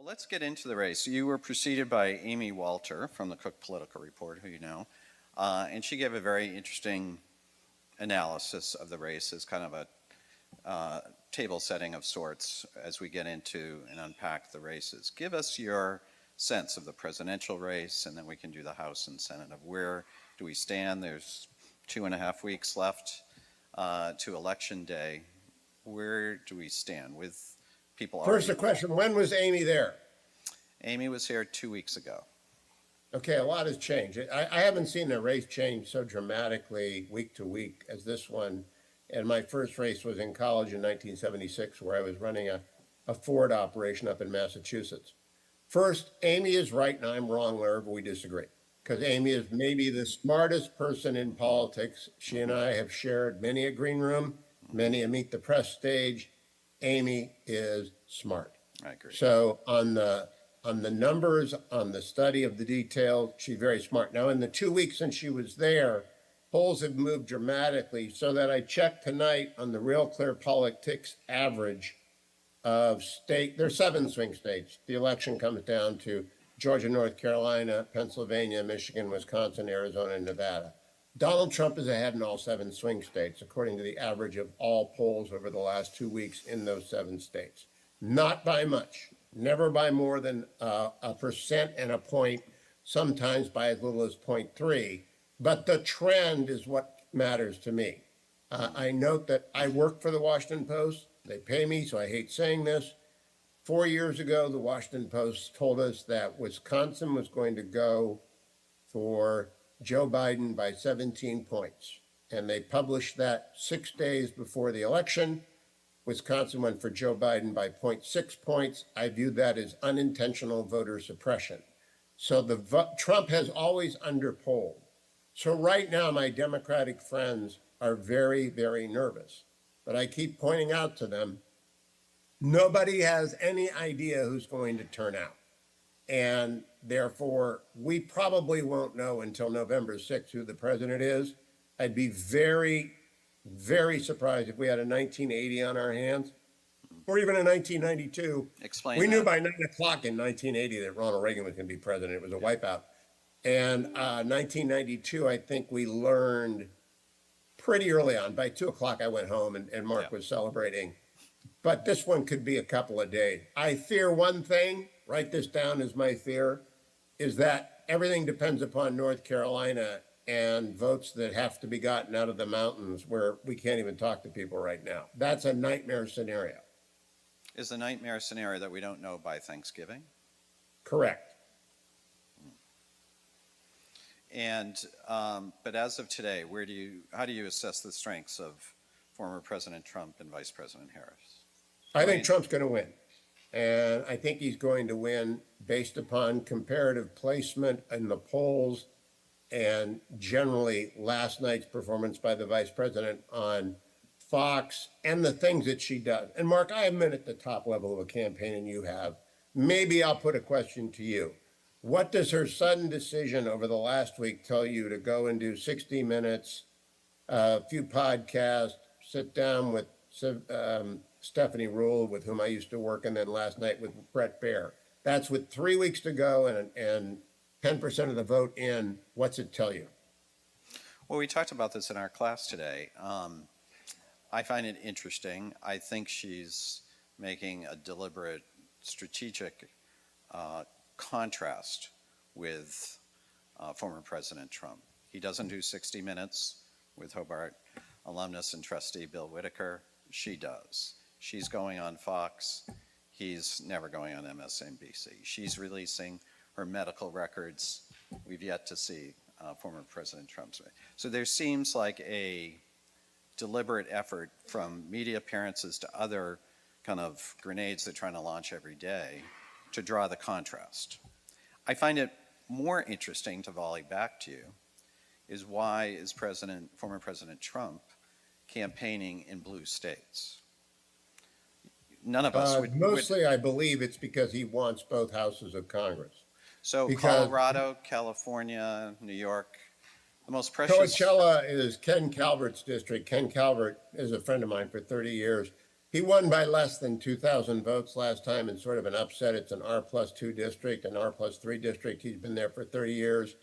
let's get into the race. You were preceded by Amy Walter from the Cook Political Report, who you know, and she gave a very interesting analysis of the race as kind of a table setting of sorts as we get into and unpack the races. Give us your sense of the presidential race, and then we can do the House and Senate of where do we stand. There's 2.5 weeks left to Election Day. Where do we stand with people? First, a question, when was Amy there? Amy was here 2 weeks ago. Okay, a lot has changed. I haven't seen a race change so dramatically week to week as this one. And my first race was in college in 1976, where I was running a Ford operation up in Massachusetts. First, Amy is right and I'm wrong wherever we disagree, because Amy is maybe the smartest person in politics. She and I have shared many a green room, many a meet the press stage. Amy is smart. I agree. So on the numbers, on the study of the details, she's very smart. Now, in the 2 weeks since she was there, polls have moved dramatically, so that I checked tonight on the Real Clear Politics average of state. There's 7 swing states. The election comes down to Georgia, North Carolina, Pennsylvania, Michigan, Wisconsin, Arizona, and Nevada. Donald Trump is ahead in all 7 swing states, according to the average of all polls over the last 2 weeks in those 7 states. Not by much, never by more than 1% and a point, sometimes by as little as 0.3. But the trend is what matters to me. I note that I work for the Washington Post. They pay me, so I hate saying this. 4 years ago, the Washington Post told us that Wisconsin was going to go for Joe Biden by 17 points. And they published that 6 days before the election. Wisconsin went for Joe Biden by 0.6 points. I view that as unintentional voter suppression. So Trump has always underpolled. So right now, my Democratic friends are very, very nervous. But I keep pointing out to them, nobody has any idea who's going to turn out. And therefore, we probably won't know until November 6th who the president is. I'd be very, very surprised if we had a 1980 on our hands, or even a 1992. Explain We that. knew by 9 o'clock in 1980 that Ronald Reagan was going to be president. It was a wipeout. And 1992, I think we learned pretty early on. By 2 o'clock, I went home and Mark was celebrating. But this one could be a couple of days. I fear one thing, write this down as my fear, is that everything depends upon North Carolina and votes that have to be gotten out of the mountains where we can't even talk to people right now. That's a nightmare scenario. Is the nightmare scenario that we don't know by Thanksgiving? Correct. And but as of today, how do you assess the strengths of former President Trump and Vice President Harris? I think Trump's going to win. And I think he's going to win based upon comparative placement in the polls and generally last night's performance by the vice president on Fox and the things that she does. And Mark, I have been at the top level of a campaign and you have. Maybe I'll put a question to you. What does her sudden decision over the last week tell you to go and do 60 Minutes, a few podcasts, sit down with Stephanie Rule, with whom I used to work, and then last night with Brett Baer? That's with 3 weeks to go and 10% of the vote in. What's it tell you? Well, we talked about this in our class today. I find it interesting. I think she's making a deliberate, strategic contrast with former President Trump. He doesn't do 60 Minutes with Hobart alumnus and trustee Bill Whitaker. She does. She's going on Fox. He's never going on MSNBC. She's releasing her medical records. We've yet to see former President Trump's. So there seems like a deliberate effort from media appearances to other kind of grenades they're trying to launch every day to draw the contrast. I find it more interesting to volley back to you is why is former President Trump campaigning in blue states? None of us would. Mostly, I believe it's because he wants both houses of Congress. So Colorado, California, New York, the most precious. Coachella is Ken Calvert's district. Ken Calvert is a friend of mine for 30 years. He won by less than 2,000 votes last time in sort of an upset. It's an R+2 district, an R+3 district. He's been there for 30 years.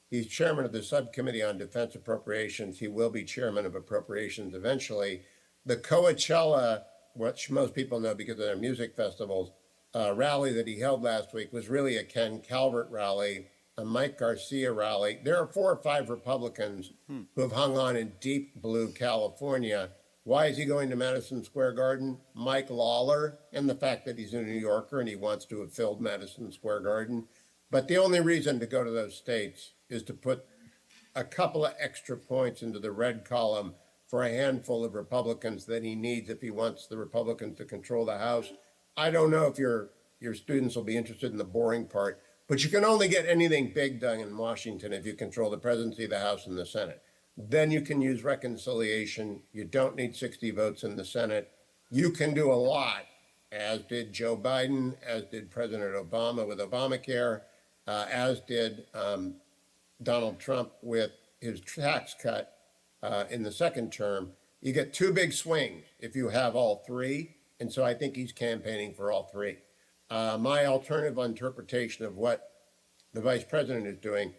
He's chairman of the subcommittee on defense appropriations. He will be chairman of appropriations eventually. The Coachella, which most people know because of their music festivals, rally that he held last week was really a Ken Calvert rally, a Mike Garcia rally. There are 4 or 5 Republicans who have hung on in deep blue California. Why is he going to Madison Square Garden? Mike Lawler, and the fact that he's a New Yorker and he wants to have filled Madison Square Garden. But the only reason to go to those states is to put a couple of extra points into the red column for a handful of Republicans that he needs if he wants the Republicans to control the House. I don't know if your students will be interested in the boring part, but you can only get anything big done in Washington if you control the presidency, the House, and the Senate. Then you can use reconciliation. You don't need 60 votes in the Senate. You can do a lot, as did Joe Biden, as did President Obama with Obamacare, as did Donald Trump with his tax cut in the second term. You get 2 big swings if you have all 3. And so I think he's campaigning for all 3. My alternative interpretation of what the vice president is doing,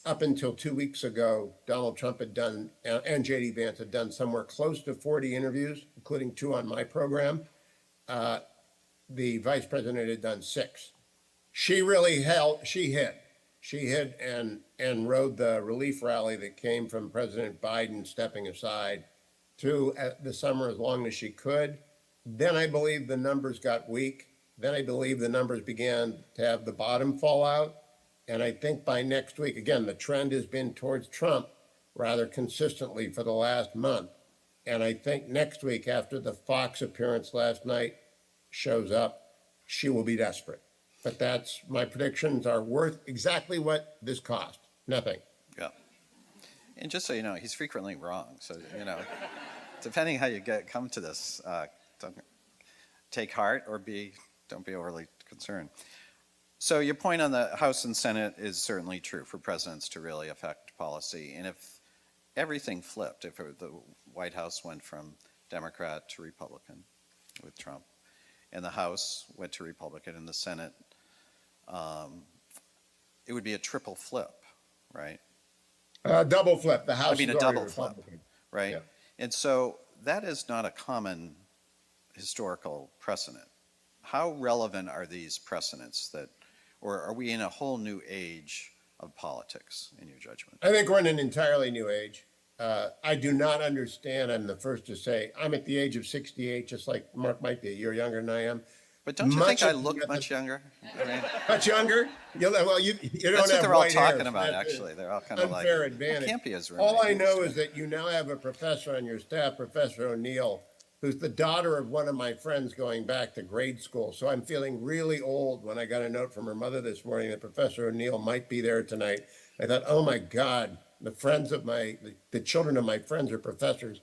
up until 2 weeks ago, Donald Trump had done, and J.D. Vance had done somewhere close to 40 interviews, including 2 on my program. The vice president had done 6. She hid and rode the relief rally that came from President Biden stepping aside through the summer as long as she could. Then I believe the numbers got weak. Then I believe the numbers began to have the bottom fall out. And I think by next week, again, the trend has been towards Trump rather consistently for the last month. And I think next week, after the Fox appearance last night shows up, she will be desperate. But that's, my predictions are worth exactly what this cost, nothing. Yeah. And just so you know, he's frequently wrong. So, depending how you come to this, don't take heart or don't be overly concerned. So your point on the House and Senate is certainly true for presidents to really affect policy. And if everything flipped, if the White House went from Democrat to Republican with Trump, and the House went to Republican and the Senate, it would be a triple flip, right? Double flip. The House a is double already flip, Republican. right? Yeah. And so that is not a common historical precedent. How relevant are these precedents or are we in a whole new age of politics, in your judgment? I think we're in an entirely new age. I do not understand. I'm the first to say I'm at the age of 68, just like Mark might be a year younger than I am. But don't you think I look much younger? I mean, much younger? You don't that's what have they're all white hair, talking so about, that's actually. They're all kind of like, unfair advantage. I can't be as All I romantic know as is that you now have a professor on your staff, Professor O'Neill, who's the daughter of one of my friends going back to grade school. So I'm feeling really old when I got a note from her mother this morning that Professor O'Neill might be there tonight. I thought, oh my God, the children of my friends are professors.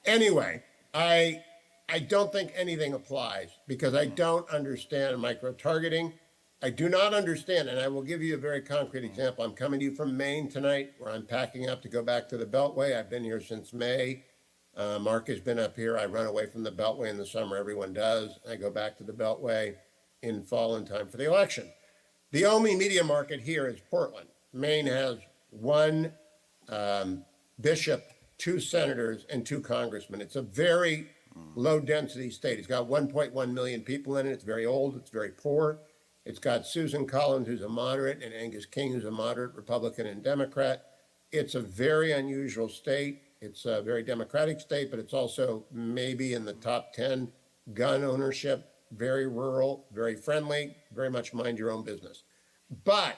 Anyway, I don't think anything applies because I don't understand micro-targeting. I do not understand, and I will give you a very concrete example. I'm coming to you from Maine tonight, where I'm packing up to go back to the Beltway. I've been here since May. Mark has been up here. I run away from the Beltway in the summer. Everyone does. I go back to the Beltway in fall in time for the election. The only media market here is Portland. Maine has 1 bishop, 2 senators, and 2 congressmen. It's a very low-density state. It's got 1.1 million people in it. It's very old. It's very poor. It's got Susan Collins, who's a moderate, and Angus King, who's a moderate Republican and Democrat. It's a very unusual state. It's a very democratic state, but it's also maybe in the top 10 gun ownership, very rural, very friendly, very much mind your own business. But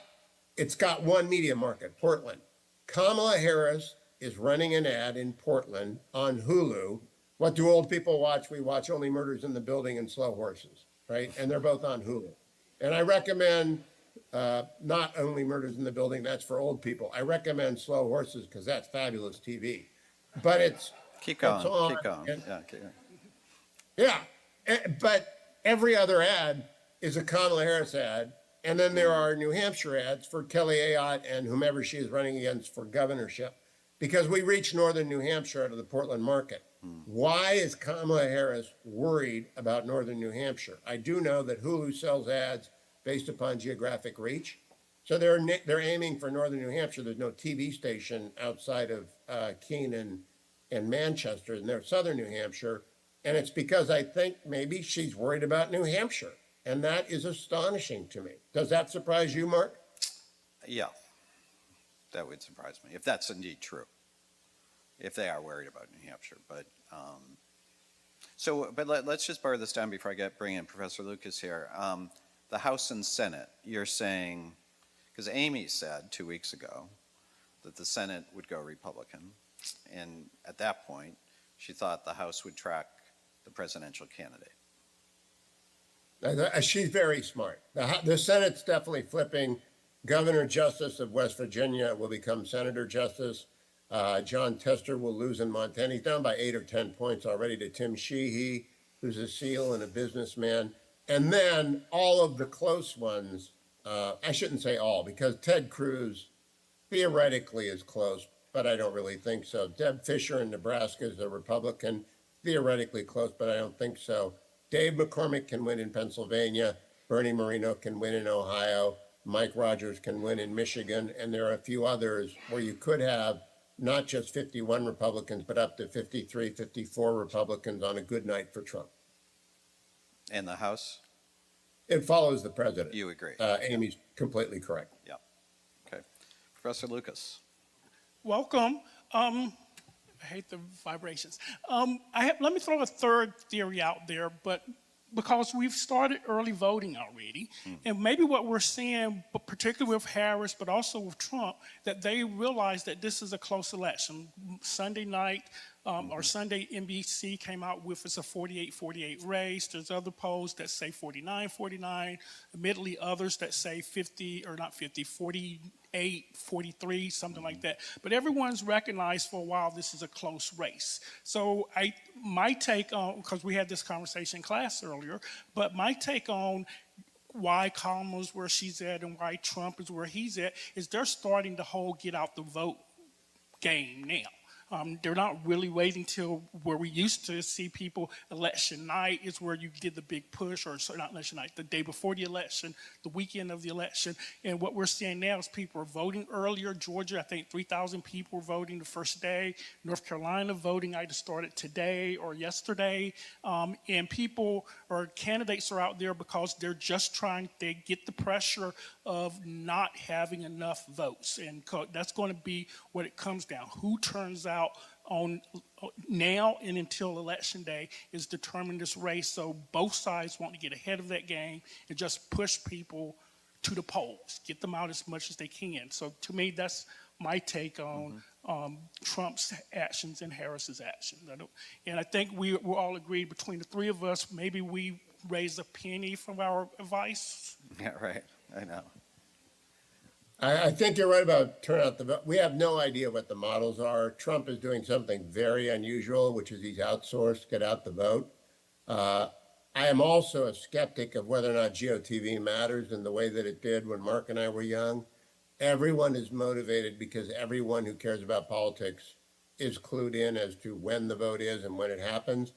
it's got 1 media market, Portland. Kamala Harris is running an ad in Portland on Hulu. What do old people watch? We watch Only Murders in the Building and Slow Horses, right? And they're both on Hulu. And I recommend not Only Murders in the Building, that's for old people. I recommend Slow Horses because that's fabulous TV. But it's keep going. It's on, keep going. and, Yeah, keep going. yeah, but every other ad is a Kamala Harris ad. And then there are New Hampshire ads for Kelly Ayotte and whomever she is running against for governorship, because we reach northern New Hampshire out of the Portland market. Why is Kamala Harris worried about northern New Hampshire? I do know that Hulu sells ads based upon geographic reach. So they're aiming for northern New Hampshire. There's no TV station outside of Keene and Manchester, and they're southern New Hampshire. And it's because I think maybe she's worried about New Hampshire. And that is astonishing to me. Does that surprise you, Mark? Yeah, that would surprise me, if that's indeed true. If they are worried about New Hampshire, but let's just bar this down before I bring in Professor Lucas here. The House and Senate, you're saying, because Amy said 2 weeks ago that the Senate would go Republican, and at that point, she thought the House would track the presidential candidate. She's very smart. The Senate's definitely flipping. Governor Justice of West Virginia will become Senator Justice. John Tester will lose in Montana. He's down by 8 or 10 points already to Tim Sheehy, who's a SEAL and a businessman. And then all of the close ones, I shouldn't say all, because Ted Cruz theoretically is close, but I don't really think so. Deb Fisher in Nebraska is a Republican, theoretically close, but I don't think so. Dave McCormick can win in Pennsylvania. Bernie Moreno can win in Ohio. Mike Rogers can win in Michigan. And there are a few others where you could have not just 51 Republicans, but up to 53, 54 Republicans on a good night for Trump. And the House? It follows the president. You agree? Amy's completely correct. Yeah. Okay. Professor Lucas. Welcome. I hate the vibrations. Let me throw a third theory out there, but because we've started early voting already, and maybe what we're seeing, but particularly with Harris, but also with Trump, that they realize that this is a close election. Sunday night, or Sunday, NBC came out with it's a 48-48 race. There's other polls that say 49-49, admittedly others that say 50, or not 50, 48, 43, something like that. But everyone's recognized for a while this is a close race. So my take on, because we had this conversation in class earlier, but my take on why Kamala's where she's at and why Trump is where he's at is they're starting the whole get out the vote game now. They're not really waiting till where we used to see people. Election night is where you did the big push, or sorry, not election night, the day before the election, the weekend of the election. And what we're seeing now is people are voting earlier. Georgia, I think 3,000 people were voting the first day. North Carolina voting either started today or yesterday. And people or candidates are out there because they're just trying to get the pressure of not having enough votes. And that's going to be what it comes down. Who turns out on now and until election day is determine this race. So both sides want to get ahead of that game and just push people to the polls, get them out as much as they can. So to me, that's my take on Trump's actions and Harris's actions. And I think we're all agreed between the three of us, maybe we raise a penny from our advice. Yeah, right. I know. I think you're right about turnout the vote. We have no idea what the models are. Trump is doing something very unusual, which is he's outsourced get out the vote. I am also a skeptic of whether or not GOTV matters in the way that it did when Mark and I were young. Everyone is motivated because everyone who cares about politics is clued in as to when the vote is and when it happens.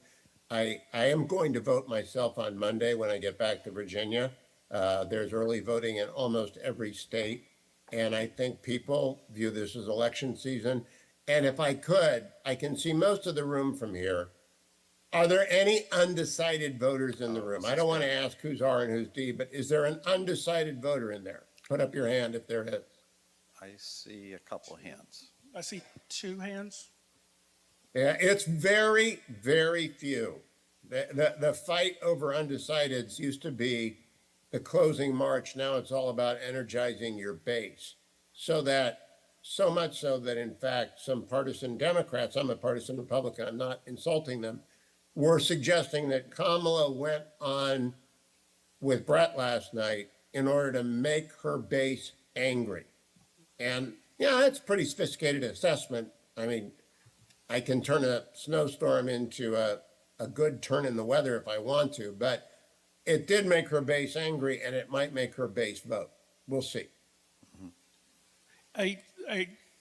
I am going to vote myself on Monday when I get back to Virginia. There's early voting in almost every state. And I think people view this as election season. And if I could, I can see most of the room from here. Are there any undecided voters in the room? I don't want to ask who's R and who's D, but is there an undecided voter in there? Put up your hand if there is. I see a couple hands. I see two hands. Yeah, it's very, very few. The fight over undecideds used to be the closing march. Now it's all about energizing your base. So much so that in fact some partisan Democrats, I'm a partisan Republican, I'm not insulting them, were suggesting that Kamala went on with Brett last night in order to make her base angry. And yeah, it's a pretty sophisticated assessment. I mean, I can turn a snowstorm into a good turn in the weather if I want to, but it did make her base angry, and it might make her base vote. We'll see.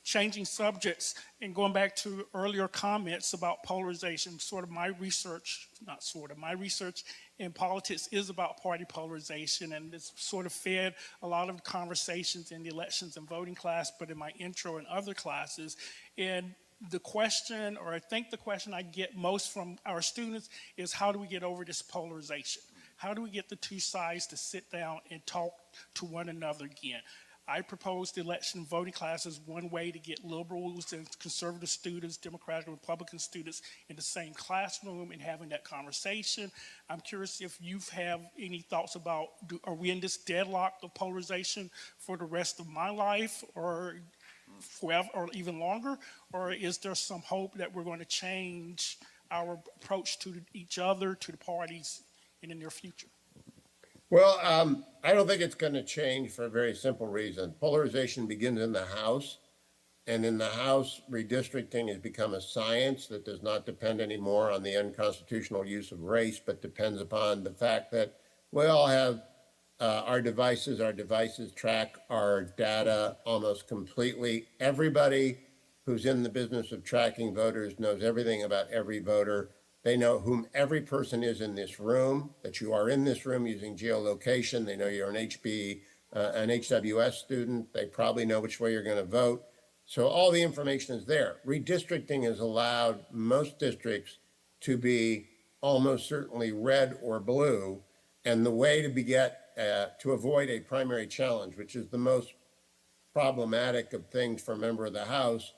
changing subjects and going back to earlier comments about polarization, sort of my research, not sort of, my research in politics is about party polarization, and it's sort of fed a lot of conversations in the elections and voting class, but in my intro and other classes. And the question, or I think the question I get most from our students is, how do we get over this polarization? How do we get the two sides to sit down and talk to one another again? I propose the election and voting class as one way to get liberals and conservative students, Democratic and Republican students in the same classroom and having that conversation. I'm curious if you have any thoughts about, are we in this deadlock of polarization for the rest of my life, or forever, or even longer? Or is there some hope that we're going to change our approach to each other, to the parties in the near future? Well, I don't think it's going to change for a very simple reason. Polarization begins in the House, and in the House, redistricting has become a science that does not depend anymore on the unconstitutional use of race, but depends upon the fact that we all have our devices track our data almost completely. Everybody who's in the business of tracking voters knows everything about every voter. They know whom every person is in this room, that you are in this room using geolocation. They know you're an HWS student. They probably know which way you're going to vote. So all the information is there. Redistricting has allowed most districts to be almost certainly red or blue. And the way to avoid a primary challenge, which is the most problematic of things for a member of the House,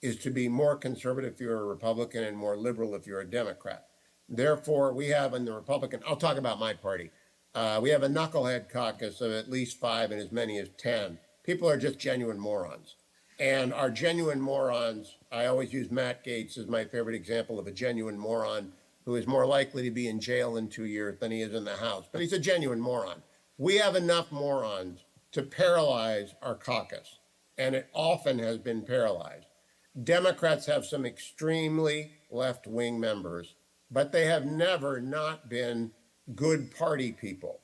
is to be more conservative if you're a Republican and more liberal if you're a Democrat. Therefore, we have in the Republican, I'll talk about my party, we have a knucklehead caucus of at least 5 and as many as 10. People are just genuine morons. And our genuine morons, I always use Matt Gaetz as my favorite example of a genuine moron who is more likely to be in jail in 2 years than he is in the House. But he's a genuine moron. We have enough morons to paralyze our caucus, and it often has been paralyzed. Democrats have some extremely left-wing members, but they have never not been good party people.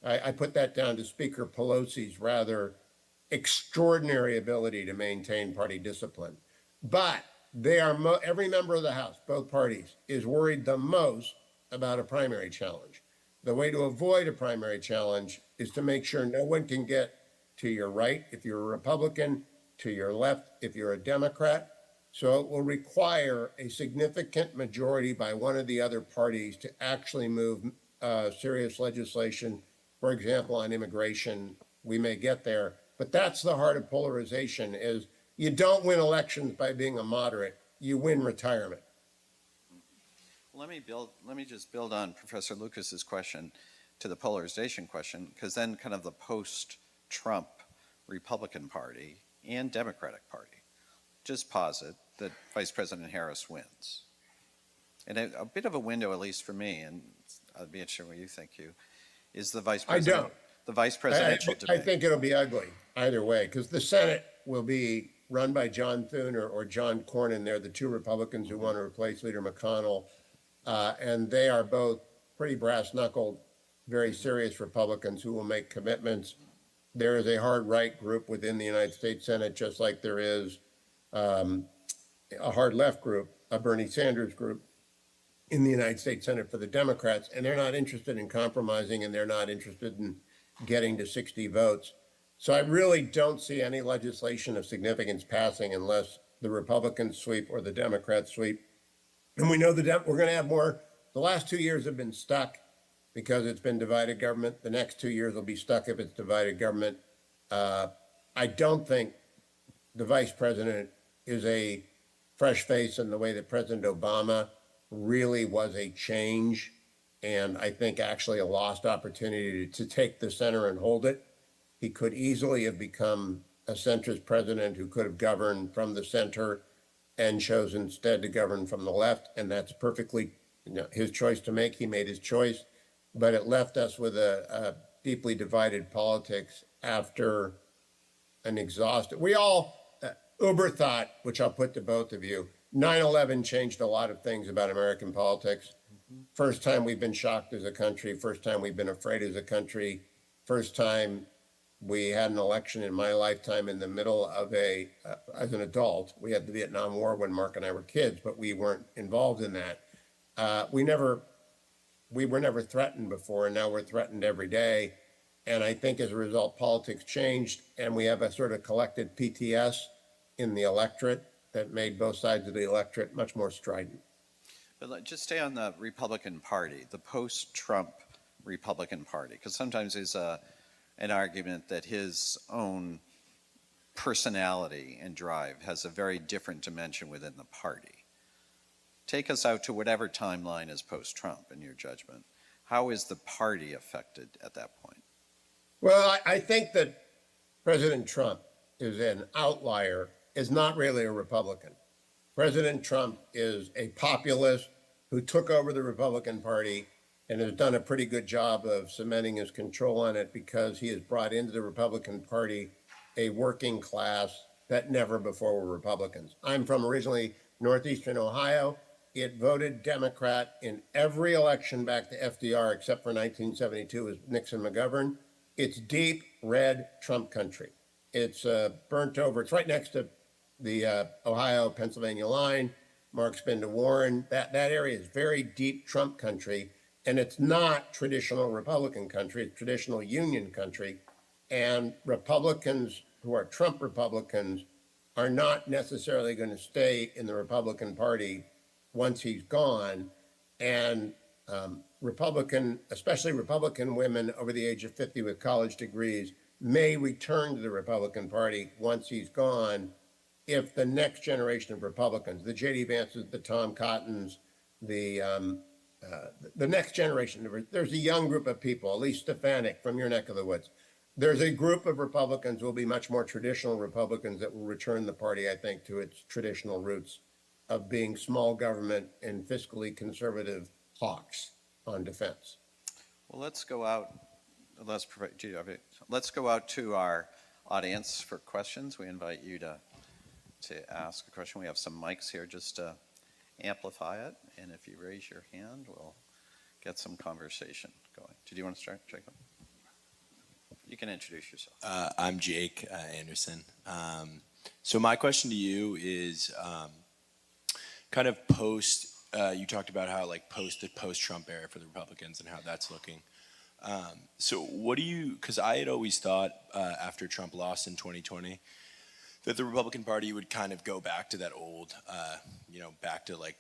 I put that down to Speaker Pelosi's rather extraordinary ability to maintain party discipline. But they are every member of the House, both parties, is worried the most about a primary challenge. The way to avoid a primary challenge is to make sure no one can get to your right if you're a Republican, to your left if you're a Democrat. So it will require a significant majority by one of the other parties to actually move serious legislation. For example, on immigration, we may get there, but that's the heart of polarization: is you don't win elections by being a moderate, you win retirement. Let me just build on Professor Lucas's question to the polarization question, because then kind of the post-Trump Republican Party and Democratic Party just posit that Vice President Harris wins. And a bit of a window, at least for me, and I'd be interested in what you think, Hugh, is the vice president. I don't. The vice presidential debate. I think it'll be ugly either way, because the Senate will be run by John Thune or John Cornyn. They're the two Republicans who want to replace Leader McConnell. And they are both pretty brass-knuckled, very serious Republicans who will make commitments. There is a hard right group within the United States Senate, just like there is a hard left group, a Bernie Sanders group in the United States Senate for the Democrats, and they're not interested in compromising, and they're not interested in getting to 60 votes. So I really don't see any legislation of significance passing unless the Republicans sweep or the Democrats sweep. And we know that we're going to have more. The last 2 years have been stuck because it's been divided government. The next 2 years will be stuck if it's divided government. I don't think the vice president is a fresh face in the way that President Obama really was a change, and I think actually a lost opportunity to take the center and hold it. He could easily have become a centrist president who could have governed from the center and chose instead to govern from the left, and that's perfectly his choice to make. He made his choice, but it left us with a deeply divided politics after an exhausted. We all, Uber thought, which I'll put to both of you, 9/11 changed a lot of things about American politics. First time we've been shocked as a country, first time we've been afraid as a country, first time We had an election in my lifetime in the middle of as an adult, we had the Vietnam War when Mark and I were kids, but we weren't involved in that. We were never threatened before, and now we're threatened every day. And I think as a result, politics changed, and we have a sort of collective PTS in the electorate that made both sides of the electorate much more strident. But just stay on the Republican Party, the post-Trump Republican Party, because sometimes there's an argument that his own personality and drive has a very different dimension within the party. Take us out to whatever timeline is post-Trump, in your judgment. How is the party affected at that point? Well, I think that President Trump is an outlier, is not really a Republican. President Trump is a populist who took over the Republican Party and has done a pretty good job of cementing his control on it because he has brought into the Republican Party a working class that never before were Republicans. I'm from originally Northeastern Ohio. It voted Democrat in every election back to FDR except for 1972 as Nixon McGovern. It's deep red Trump country. It's burnt over. It's right next to the Ohio-Pennsylvania line. Mark's been to Warren. That area is very deep Trump country, and it's not traditional Republican country. It's traditional Union country. And Republicans who are Trump Republicans are not necessarily going to stay in the Republican Party once he's gone. And especially Republican women over the age of 50 with college degrees may return to the Republican Party once he's gone if the next generation of Republicans, the J.D. Vances, the Tom Cottons, the next generation, there's a young group of people, Elise Stefanik from your neck of the woods. There's a group of Republicans who will be much more traditional Republicans that will return the party, I think, to its traditional roots of being small government and fiscally conservative hawks on defense. Well, let's go out. Let's go out to our audience for questions. We invite you to ask a question. We have some mics here just to amplify it. And if you raise your hand, we'll get some conversation going. Did you want to start, Jacob? You can introduce yourself. I'm Jake Anderson. So my question to you is kind of post, you talked about how like the post-Trump era for the Republicans and how that's looking. So what do you, because I had always thought after Trump lost in 2020 that the Republican Party would kind of go back to that old, back to like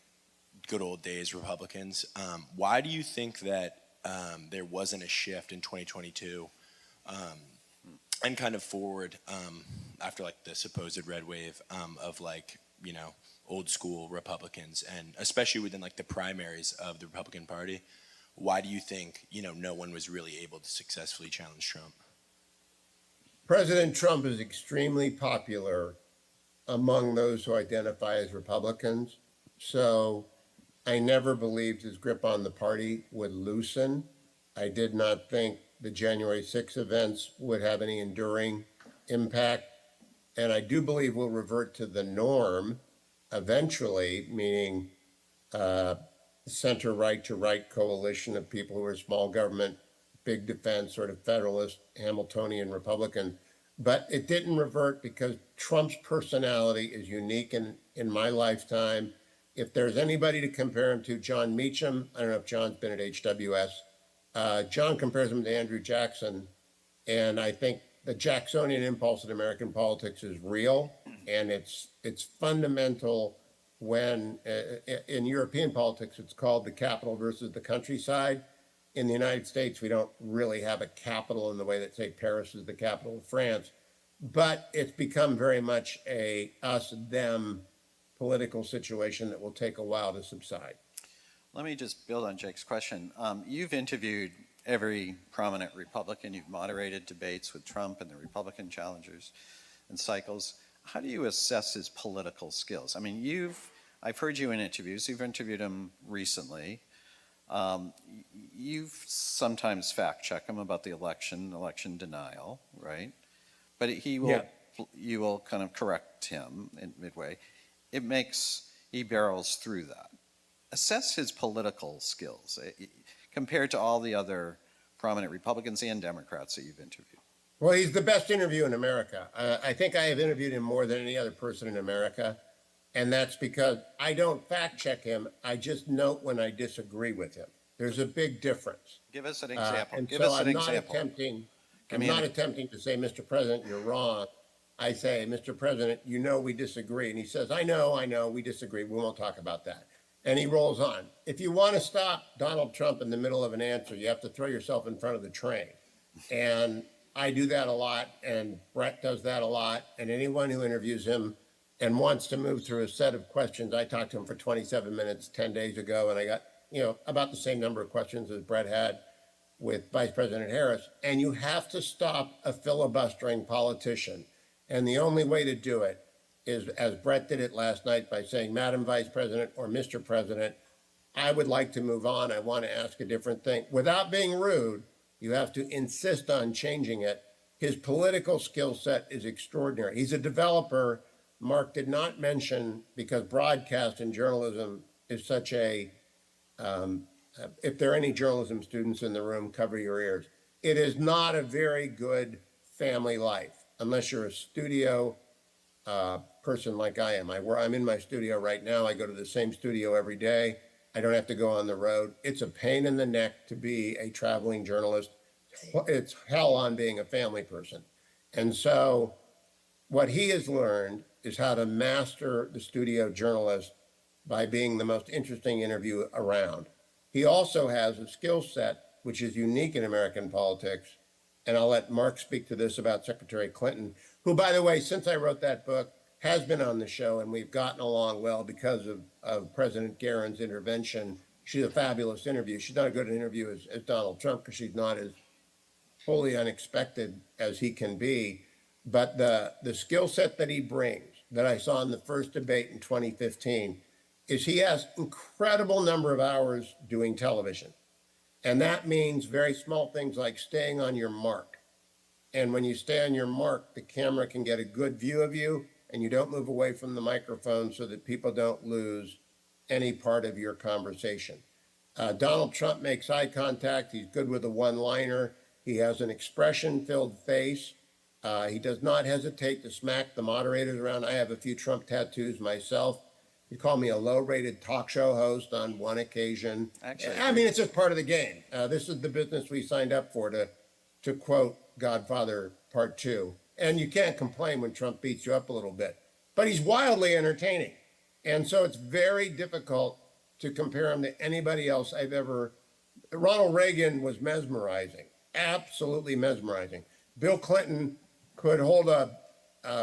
good old days Republicans. Why do you think that there wasn't a shift in 2022 and kind of forward after like the supposed red wave of like, old school Republicans, and especially within like the primaries of the Republican Party? Why do you think, no one was really able to successfully challenge Trump? President Trump is extremely popular among those who identify as Republicans. So I never believed his grip on the party would loosen. I did not think the January 6 events would have any enduring impact. And I do believe we'll revert to the norm eventually, meaning center right to right coalition of people who are small government, big defense, sort of federalist, Hamiltonian Republican. But it didn't revert because Trump's personality is unique in my lifetime. If there's anybody to compare him to, John Meacham. I don't know if John's been at HWS. John compares him to Andrew Jackson. And I think the Jacksonian impulse in American politics is real. And it's fundamental when, in European politics, it's called the capital versus the countryside. In the United States, we don't really have a capital in the way that, say, Paris is the capital of France. But it's become very much a us-them political situation that will take a while to subside. Let me just build on Jake's question. You've interviewed every prominent Republican. You've moderated debates with Trump and the Republican challengers and cycles. How do you assess his political skills? I mean, I've heard you in interviews. You've interviewed him recently. You've sometimes fact-check him about the election denial, right? But you will kind of correct him in midway. He barrels through that. Assess his political skills compared to all the other prominent Republicans and Democrats that you've interviewed. Well, he's the best interview in America. I think I have interviewed him more than any other person in America. And that's because I don't fact check him. I just note when I disagree with him. There's a big difference. Give us an example. And Give so us an I'm not example. attempting, Give I'm me not an, attempting to say, Mr. President, you're wrong. I say, Mr. President, you know we disagree. And he says, I know, we disagree. We won't talk about that. And he rolls on. If you want to stop Donald Trump in the middle of an answer, you have to throw yourself in front of the train. And I do that a lot, and Brett does that a lot. And anyone who interviews him and wants to move through a set of questions, I talked to him for 27 minutes 10 days ago, and I got, about the same number of questions as Brett had with Vice President Harris. And you have to stop a filibustering politician. And the only way to do it is, as Brett did it last night, by saying, Madam Vice President or Mr. President, I would like to move on. I want to ask a different thing. Without being rude, you have to insist on changing it. His political skill set is extraordinary. He's a developer. Mark did not mention, because broadcast and journalism is such a, if there are any journalism students in the room, cover your ears. It is not a very good family life unless you're a studio person like I am. I'm in my studio right now. I go to the same studio every day. I don't have to go on the road. It's a pain in the neck to be a traveling journalist. It's hell on being a family person. And so what he has learned is how to master the studio journalist by being the most interesting interview around. He also has a skill set which is unique in American politics. And I'll let Mark speak to this about Secretary Clinton, who, by the way, since I wrote that book, has been on the show, and we've gotten along well because of President Guerin's intervention. She's a fabulous interview. She's not as good an interview as Donald Trump, because she's not as wholly unexpected as he can be. But the skill set that he brings, that I saw in the first debate in 2015, is he has incredible number of hours doing television. And that means very small things like staying on your mark. And when you stay on your mark, the camera can get a good view of you, and you don't move away from the microphone so that people don't lose any part of your conversation. Donald Trump makes eye contact. He's good with a one-liner. He has an expression-filled face. He does not hesitate to smack the moderators around. I have a few Trump tattoos myself. He called me a low-rated talk show host on one occasion. Actually, I mean, it's just part of the game. This is the business we signed up for, to quote Godfather Part 2. And you can't complain when Trump beats you up a little bit. But he's wildly entertaining. And so it's very difficult to compare him to anybody else I've ever. Ronald Reagan was mesmerizing, absolutely mesmerizing. Bill Clinton could hold a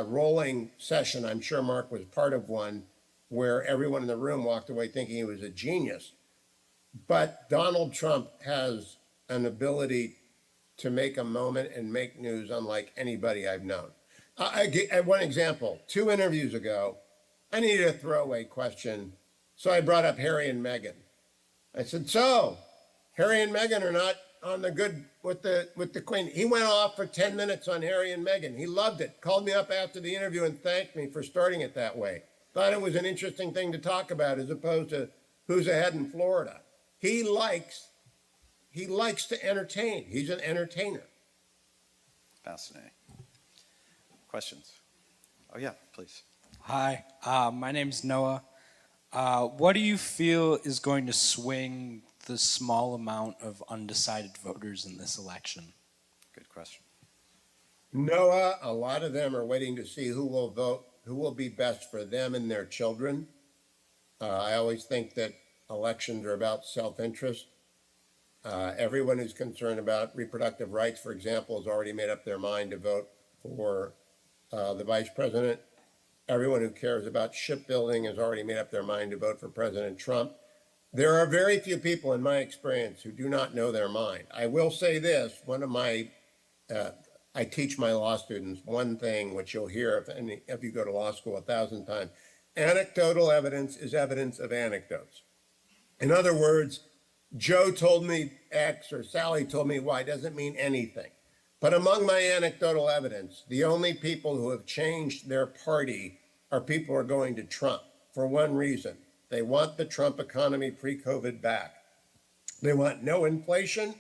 rolling session. I'm sure Mark was part of one, where everyone in the room walked away thinking he was a genius. But Donald Trump has an ability to make a moment and make news unlike anybody I've known. One example, 2 interviews ago, I needed a throwaway question, so I brought up Harry and Meghan. I said, so, Harry and Meghan are not on the good with the Queen. He went off for 10 minutes on Harry and Meghan. He loved it, called me up after the interview and thanked me for starting it that way. Thought it was an interesting thing to talk about as opposed to who's ahead in Florida. He likes to entertain. He's an entertainer. fascinating. Questions? Oh, yeah, please. Hi, my name's Noah. What do you feel is going to swing the small amount of undecided voters in this election? Good question. Noah, a lot of them are waiting to see who will vote, who will be best for them and their children. I always think that elections are about self-interest. Everyone who's concerned about reproductive rights, for example, has already made up their mind to vote for the vice president. Everyone who cares about shipbuilding has already made up their mind to vote for President Trump. There are very few people, in my experience, who do not know their mind. I will say this, I teach my law students one thing, which you'll hear if you go to law school 1,000 times. Anecdotal evidence is evidence of anecdotes. In other words, Joe told me X or Sally told me Y doesn't mean anything. But among my anecdotal evidence, the only people who have changed their party are people who are going to Trump for one reason. They want the Trump economy pre-COVID back. They want no inflation.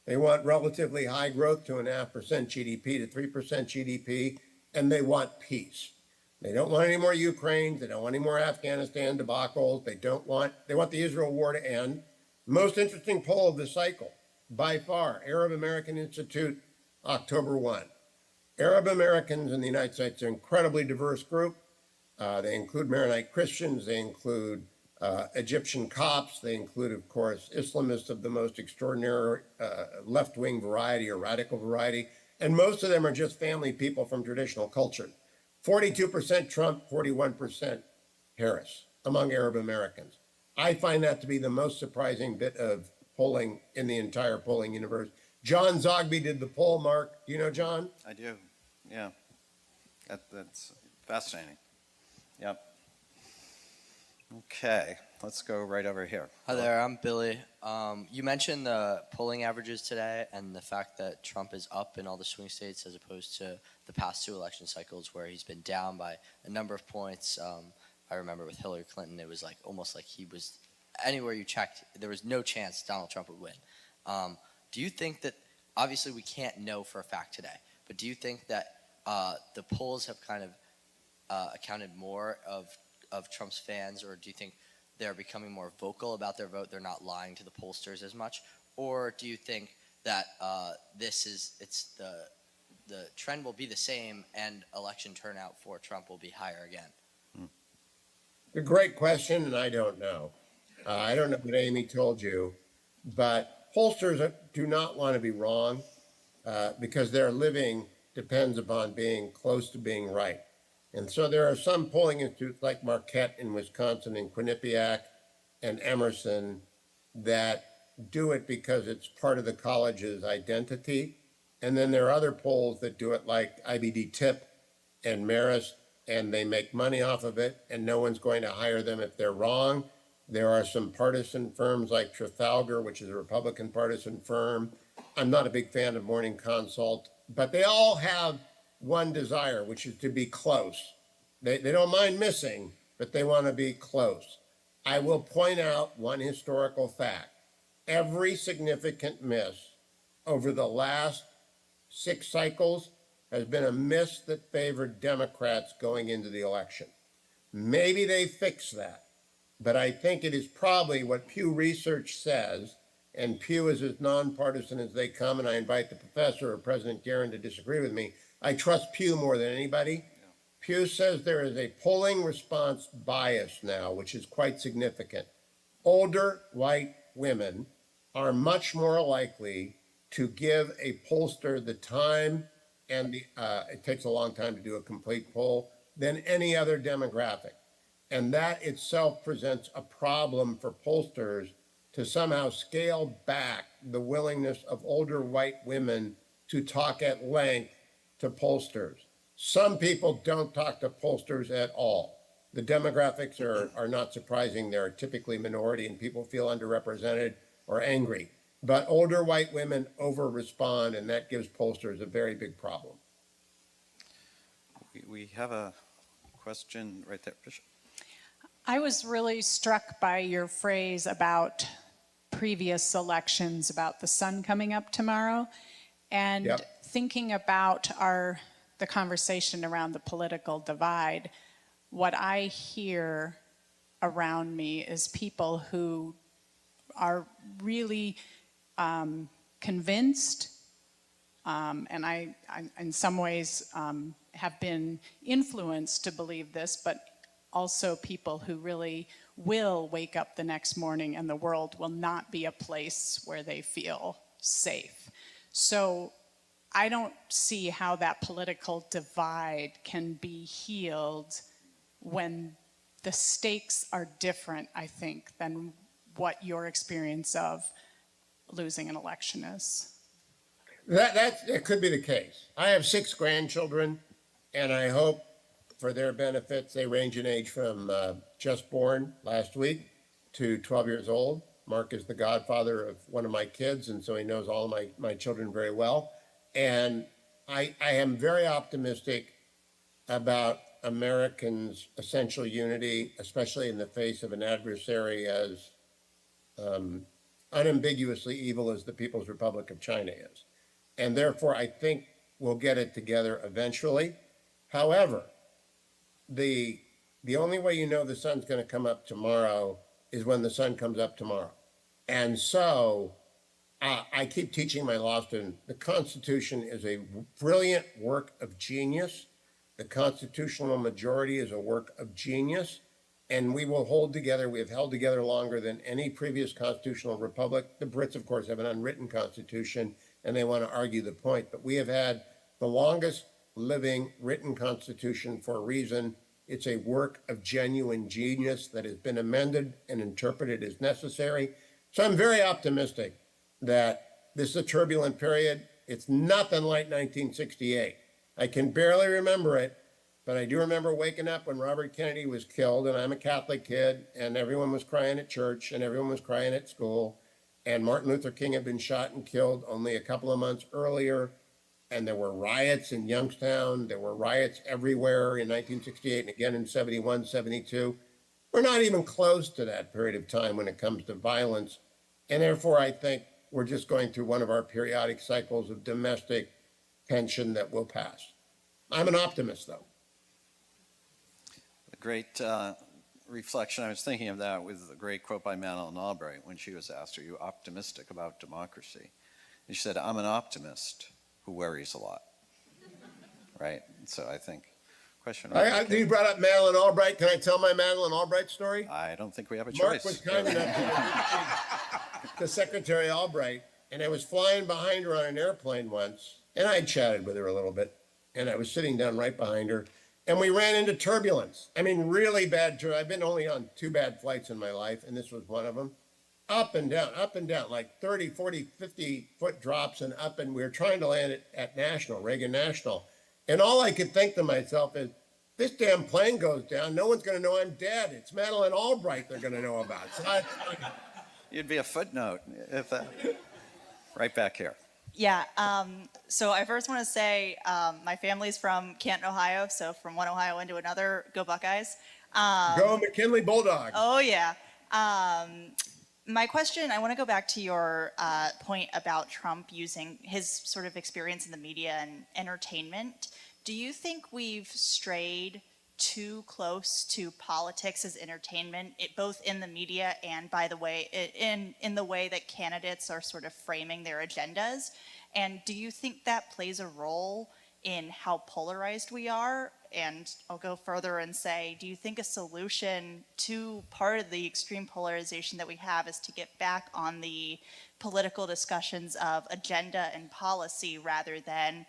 They want relatively high growth, 2.5% GDP to 3% GDP, and they want peace. They don't want any more Ukraine. They don't want any more Afghanistan debacles. They want the Israel war to end. Most interesting poll of the cycle, by far, Arab American Institute, October 1. Arab Americans in the United States are an incredibly diverse group. They include Maronite Christians. They include Egyptian Copts. They include, of course, Islamists of the most extraordinary left-wing variety or radical variety. And most of them are just family people from traditional culture. 42% Trump, 41% Harris among Arab Americans. I find that to be the most surprising bit of polling in the entire polling universe. John Zogby did the poll, Mark. Do you know John? I do, yeah. That's fascinating. Yep. Okay, let's go right over here. Hi there, I'm Billy. You mentioned the polling averages today and the fact that Trump is up in all the swing states as opposed to the past two election cycles where he's been down by a number of points. I remember with Hillary Clinton, it was like almost like he was, anywhere you checked, there was no chance Donald Trump would win. Do you think that, obviously we can't know for a fact today, but do you think that the polls have kind of accounted more of Trump's fans, or do you think they're becoming more vocal about their vote? They're not lying to the pollsters as much, or do you think that the trend will be the same and election turnout for Trump will be higher again? A great question, and I don't know. I don't know what Amy told you, but pollsters do not want to be wrong because their living depends upon being close to being right. And so there are some polling institutes like Marquette in Wisconsin and Quinnipiac and Emerson that do it because it's part of the college's identity. And then there are other polls that do it like IBD Tip and Marist, and they make money off of it, and no one's going to hire them if they're wrong. There are some partisan firms like Trafalgar, which is a Republican partisan firm. I'm not a big fan of Morning Consult, but they all have one desire, which is to be close. They don't mind missing, but they want to be close. I will point out one historical fact. Every significant miss over the last 6 cycles has been a miss that favored Democrats going into the election. Maybe they fix that, but I think it is probably what Pew Research says, and Pew is as nonpartisan as they come, and I invite the professor or President Guerin to disagree with me. I trust Pew more than anybody. Yeah. Pew says there is a polling response bias now, which is quite significant. Older white women are much more likely to give a pollster the time, and it takes a long time to do a complete poll, than any other demographic. And that itself presents a problem for pollsters to somehow scale back the willingness of older white women to talk at length to pollsters. Some people don't talk to pollsters at all. The demographics are not surprising. They're typically minority and people feel underrepresented or angry. But older white women over-respond, and that gives pollsters a very big problem. We have a question right there. Bishop. I was really struck by your phrase about previous elections, about the sun coming up tomorrow, and Yep. thinking about the conversation around the political divide. What I hear around me is people who are really convinced, and I in some ways have been influenced to believe this, but also people who really will wake up the next morning and the world will not be a place where they feel safe. So I don't see how that political divide can be healed when the stakes are different, I think, than what your experience of losing an election is. That could be the case. I have 6 grandchildren, and I hope for their benefits, they range in age from just born last week to 12 years old. Mark is the godfather of one of my kids, and so he knows all of my children very well. And I am very optimistic about Americans' essential unity, especially in the face of an adversary as unambiguously evil as the People's Republic of China is. And therefore, I think we'll get it together eventually. However, the only way you know the sun's going to come up tomorrow is when the sun comes up tomorrow. And so I keep teaching my law students, the Constitution is a brilliant work of genius. The constitutional majority is a work of genius, and we will hold together. We have held together longer than any previous constitutional republic. The Brits, of course, have an unwritten constitution, and they want to argue the point, but we have had the longest living written constitution for a reason. It's a work of genuine genius that has been amended and interpreted as necessary. So I'm very optimistic that this is a turbulent period. It's nothing like 1968. I can barely remember it, but I do remember waking up when Robert Kennedy was killed, and I'm a Catholic kid, and everyone was crying at church, and everyone was crying at school, and Martin Luther King had been shot and killed only a couple of months earlier, and there were riots in Youngstown. There were riots everywhere in 1968 and again in 71, 72. We're not even close to that period of time when it comes to violence, and therefore I think we're just going through one of our periodic cycles of domestic tension that will pass. I'm an optimist, though. A great reflection. I was thinking of that with a great quote by Madeleine Albright when she was asked, "Are you optimistic about democracy?" And she said, "I'm an optimist who worries a lot." Right? So I think, question. You brought up Madeleine Albright. Can I tell my Madeleine Albright story? I don't think we have a Mark choice. was kind enough to Secretary Albright, and I was flying behind her on an airplane once, and I chatted with her a little bit, and I was sitting down right behind her, and we ran into turbulence. I mean, really bad turbulence. I've been only on 2 bad flights in my life, and this was one of them. Up and down, like 30, 40, 50-foot drops and up, and we were trying to land at Reagan National. And all I could think to myself is, this damn plane goes down, no one's going to know I'm dead. It's Madeleine Albright they're going to know about. So You'd be a footnote if that. Right back here. Yeah, so I first want to say my family's from Canton, Ohio, so from one Ohio into another, go Buckeyes. Go McKinley Bulldogs. Oh, yeah. My question, I want to go back to your point about Trump using his sort of experience in the media and entertainment. Do you think we've strayed too close to politics as entertainment, both in the media and, by the way, in the way that candidates are sort of framing their agendas? And do you think that plays a role in how polarized we are? And I'll go further and say, do you think a solution to part of the extreme polarization that we have is to get back on the political discussions of agenda and policy rather than,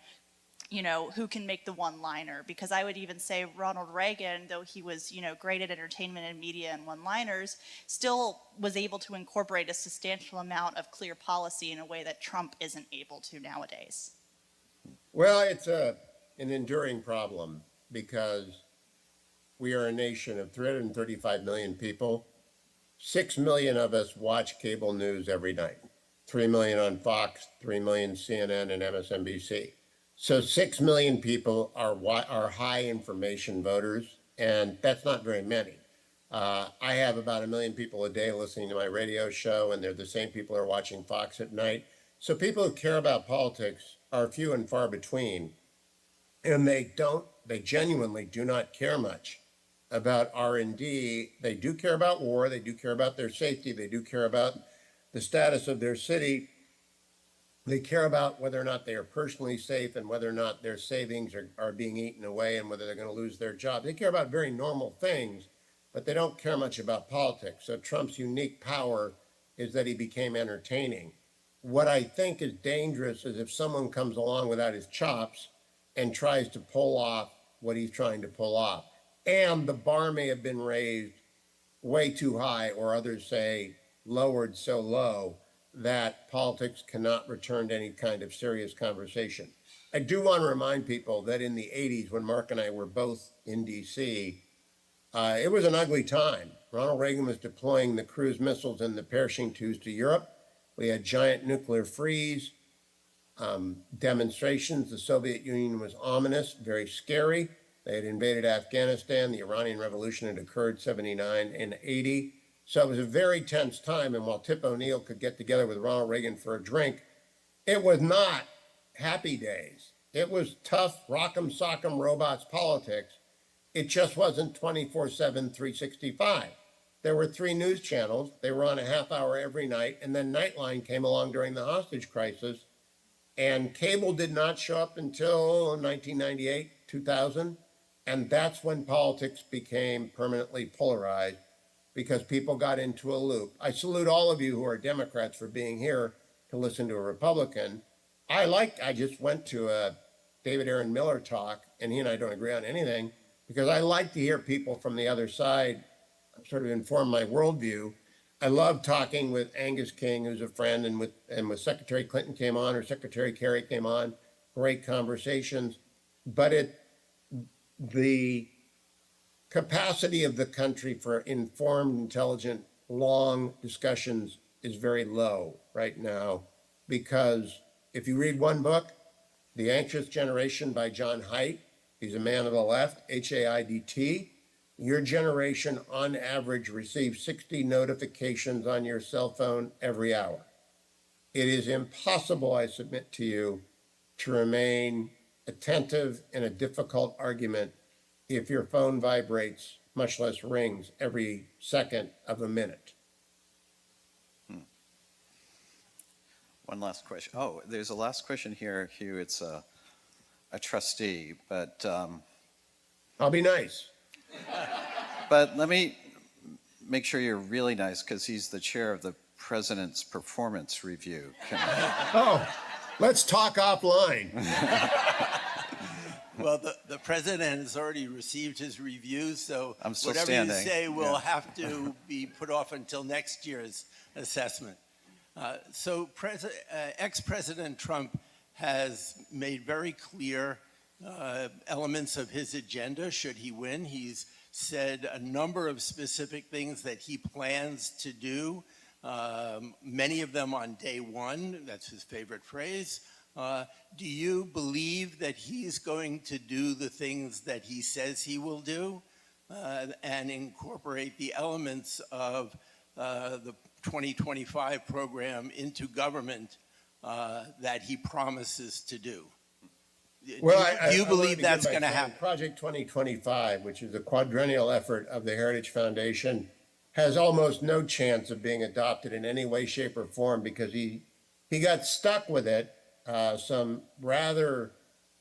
you know, who can make the one-liner? Because I would even say Ronald Reagan, though he was, you know, great at entertainment and media and one-liners, still was able to incorporate a substantial amount of clear policy in a way that Trump isn't able to nowadays. Well, it's an enduring problem because we are a nation of 335 million people. 6 million of us watch cable news every night. 3 million on Fox, 3 million CNN and MSNBC. So 6 million people are high information voters, and that's not very many. I have about 1 million people a day listening to my radio show, and they're the same people who are watching Fox at night. So people who care about politics are few and far between, and they genuinely do not care much about R&D. They do care about war, they do care about their safety, they do care about the status of their city. They care about whether or not they are personally safe and whether or not their savings are being eaten away and whether they're going to lose their job. They care about very normal things, but they don't care much about politics. So Trump's unique power is that he became entertaining. What I think is dangerous is if someone comes along without his chops and tries to pull off what he's trying to pull off. And the bar may have been raised way too high, or others say lowered so low that politics cannot return to any kind of serious conversation. I do want to remind people that in the 80s, when Mark and I were both in DC, it was an ugly time. Ronald Reagan was deploying the cruise missiles and the parachute tubes to Europe. We had giant nuclear freeze, demonstrations. The Soviet Union was ominous, very scary. They had invaded Afghanistan. The Iranian Revolution had occurred 79 and 80. So it was a very tense time. And while Tip O'Neill could get together with Ronald Reagan for a drink, it was not happy days. It was tough, rock'em sock'em robots politics. It just wasn't 24/7, 365. There were 3 news channels. They were on a half hour every night. And then Nightline came along during the hostage crisis. And cable did not show up until 1998, 2000. And that's when politics became permanently polarized because people got into a loop. I salute all of you who are Democrats for being here to listen to a Republican. I just went to a David Aaron Miller talk, and he and I don't agree on anything because I like to hear people from the other side sort of inform my worldview. I love talking with Angus King, who's a friend, and with Secretary Clinton came on, or Secretary Kerry came on. Great conversations, but the capacity of the country for informed, intelligent, long discussions is very low right now because if you read one book, The Anxious Generation by John Haidt, he's a man of the left, Haidt, your generation on average receives 60 notifications on your cell phone every hour. It is impossible, I submit to you, to remain attentive in a difficult argument if your phone vibrates, much less rings, every second of a minute. One last question. Oh, there's a last question here, Hugh. It's a trustee, but I'll be nice. but let me make sure you're really nice because he's the chair of the president's performance review. Oh, let's talk offline. Well, the president has already received his review, so I'm still whatever standing. you say will have to be put off until next year's assessment. So ex-President Trump has made very clear elements of his agenda should he win. He's said a number of specific things that he plans to do, many of them on day one. That's his favorite phrase. Do you believe that he's going to do the things that he says he will do and incorporate the elements of the 2025 program into government that he promises to do? Well, do you I believe that's begin by going to saying happen? Project 2025, which is a quadrennial effort of the Heritage Foundation, has almost no chance of being adopted in any way, shape, or form because he got stuck with it. Some rather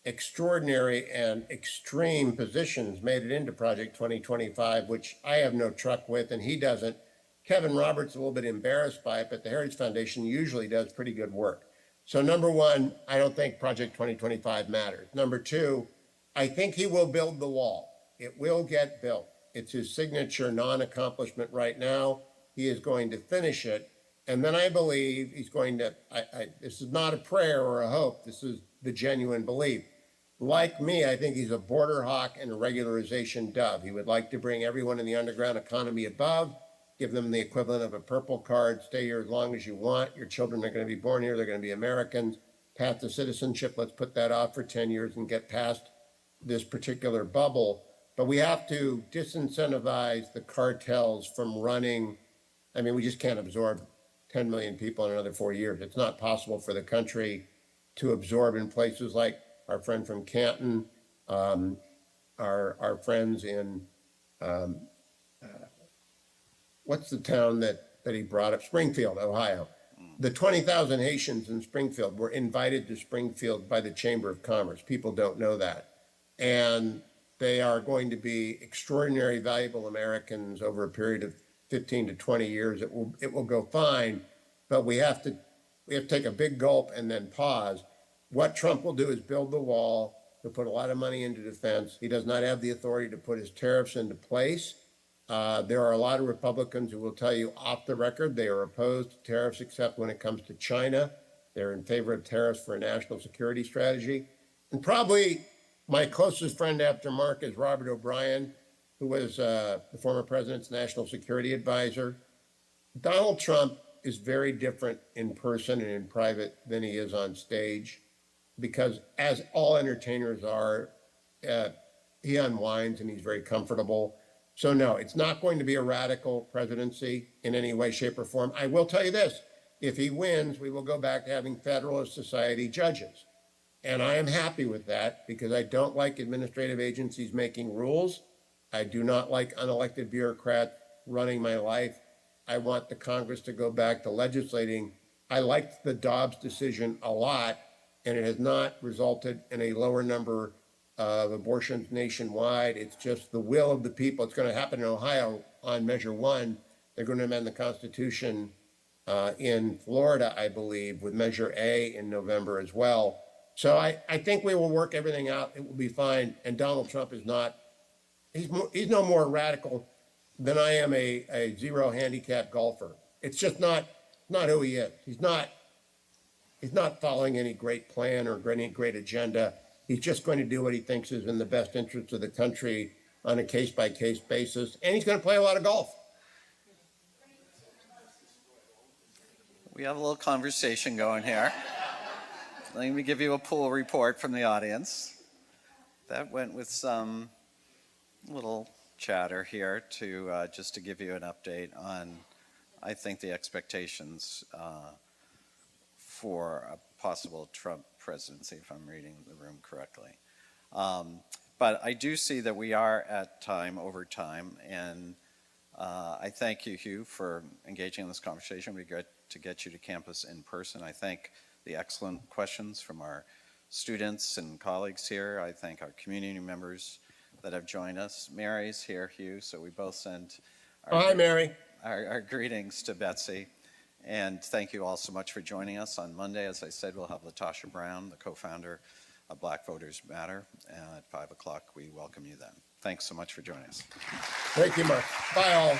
extraordinary and extreme positions made it into Project 2025, which I have no truck with, and he doesn't. Kevin Roberts is a little bit embarrassed by it, but the Heritage Foundation usually does pretty good work. So number one, I don't think Project 2025 matters. Number two, I think he will build the wall. It will get built. It's his signature non-accomplishment right now. He is going to finish it. And then I believe he's going to, this is not a prayer or a hope, this is the genuine belief. Like me, I think he's a border hawk and a regularization dove. He would like to bring everyone in the underground economy above, give them the equivalent of a purple card, stay here as long as you want. Your children are going to be born here, they're going to be Americans. Path to citizenship, let's put that off for 10 years and get past this particular bubble. But we have to disincentivize the cartels from running. I mean, we just can't absorb 10 million people in another 4 years. It's not possible for the country to absorb in places like our friend from Canton, our friends in, what's the town that he brought up? Springfield, Ohio. The 20,000 Haitians in Springfield were invited to Springfield by the Chamber of Commerce. People don't know that. And they are going to be extraordinary, valuable Americans over a period of 15 to 20 years. It will go fine, but we have to take a big gulp and then pause. What Trump will do is build the wall. He'll put a lot of money into defense. He does not have the authority to put his tariffs into place. There are a lot of Republicans who will tell you off the record they are opposed to tariffs except when it comes to China. They're in favor of tariffs for a national security strategy. And probably my closest friend after Mark is Robert O'Brien, who was the former president's national security advisor. Donald Trump is very different in person and in private than he is on stage because, as all entertainers are, he unwinds and he's very comfortable. So no, it's not going to be a radical presidency in any way, shape, or form. I will tell you this, if he wins, we will go back to having Federalist Society judges. And I am happy with that because I don't like administrative agencies making rules. I do not like unelected bureaucrats running my life. I want the Congress to go back to legislating. I liked the Dobbs decision a lot, and it has not resulted in a lower number of abortions nationwide. It's just the will of the people. It's going to happen in Ohio on Measure 1. They're going to amend the Constitution in Florida, I believe, with Measure A in November as well. So I think we will work everything out. It will be fine. And Donald Trump is not, he's no more radical than I am a zero handicap golfer. It's just not who he is. He's not following any great plan or any great agenda. He's just going to do what he thinks is in the best interest of the country on a case-by-case basis. And he's going to play a lot of golf. We have a little conversation going here. Let me give you a pool report from the audience. That went with some little chatter here to just to give you an update on, I think, the expectations for a possible Trump presidency, if I'm reading the room correctly. But I do see that we are at time over time, and I thank you, Hugh, for engaging in this conversation. We get to get you to campus in person. I thank the excellent questions from our students and colleagues here. I thank our community members that have joined us. Mary's here, Hugh, so we both send Hi, Mary. our greetings to Betsy. And thank you all so much for joining us. On Monday, as I said, we'll have LaTosha Brown, the co-founder of Black Voters Matter. At 5 o'clock, we welcome you then. Thanks so much for joining us. Thank you, Mark. Bye, all.